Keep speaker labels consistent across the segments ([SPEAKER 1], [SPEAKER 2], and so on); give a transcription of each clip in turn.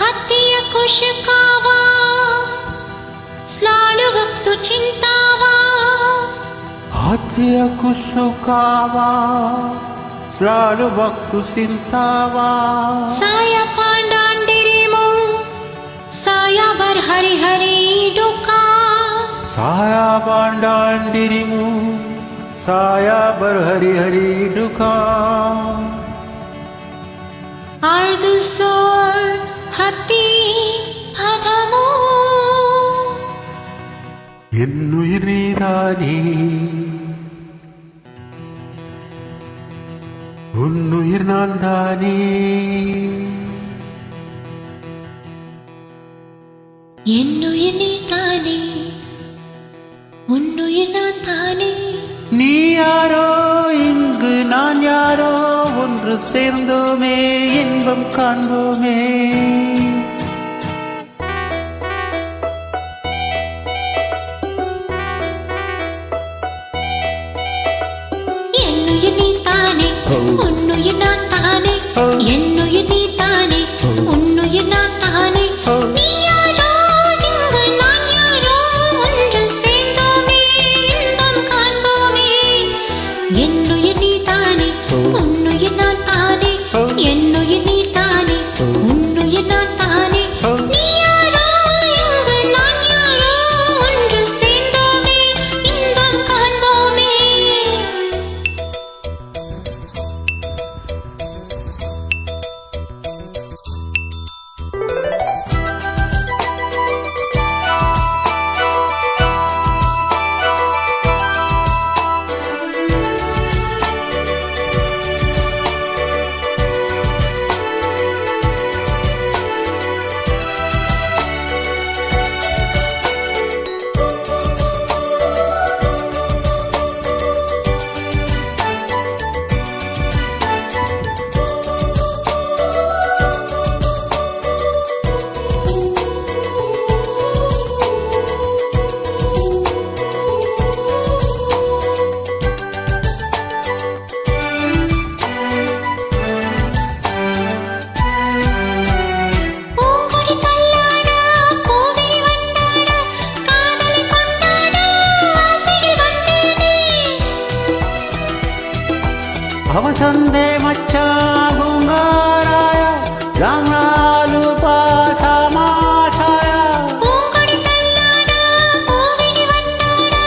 [SPEAKER 1] हत्या कुशकावा स्लालु वक्तु चिंतावा
[SPEAKER 2] हत्या कुशकावा स्लालु वक्तु चिंतावा
[SPEAKER 1] साया पांडांडिरिमु साया बर हरि हरि डुका
[SPEAKER 2] साया पांडांडिरिमु साया बर हरि हरि डुका
[SPEAKER 1] आर्दु सोर हत्ती हदमो
[SPEAKER 2] என்னுயிர் நீதானே உன்னுயிர் நான் தானே
[SPEAKER 1] என்னுயிர் நீதானே உன்னுயிர் நான் தானே
[SPEAKER 2] நீ யாரோ இங்கு நான் யாரோ ஒன்று சேர்ந்தோமே இன்பம் காண்போமே
[SPEAKER 1] என்னுயிர் நீதானே உன்னுயிர் நான் தானே என்னுயிர் நீதானே உன்னுயிர் நான் தானே நீ யாரோ இங்கு நான் யாரோ ஒன்று சேர்ந்தோமே இன்பம் காண்போமே என்னுயிர் நீதானே உன்னுயிர் நான் தானே என்னுயிர் நீதானே உன்னுயிர் நான் தானே நீ யாரோ இங்கு நான் யாரோ ஒன்று சேர்ந்தோமே இன்பம் காண்போமே
[SPEAKER 2] అవసందే మచ్చా గుంగారాయ జాంగాలు పాఠమాచాయ
[SPEAKER 1] பூங்கொடி தள்ளாடா பூவிழி வந்தாடா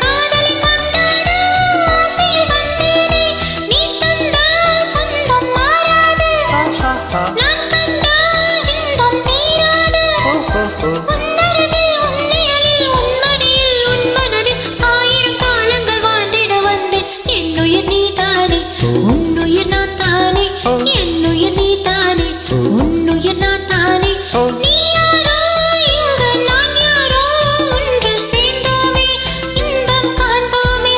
[SPEAKER 1] காதலி கொண்டாடா ஆசையில் வந்தேனே நீ தந்த சொந்தம் மாறாது நான் கண்ட இன்பம் தீராது உன்னருகில் உன்னிழலில் உன்மடியில் உன் மனதில் ஆயிரம் காலங்கள் வாழ்ந்திட வந்தேன் என்னுயிர் நீதானே உன்னுயிர் நான் தானே என்னுயிர் நீதானே உன்னுயிர் நான் தானே நீ யாரோ இங்கு நான் யாரோ ஒன்று சேர்ந்தோமே இன்பம் காண்போமே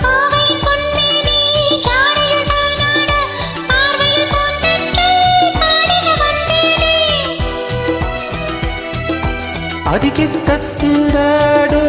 [SPEAKER 1] பாவையின் பொன்மேனி ஜாடையில் தானாட பார்வையில் பூந்தென்றல் பாடிட வந்தேனே
[SPEAKER 2] అదికి తత్తిడాడు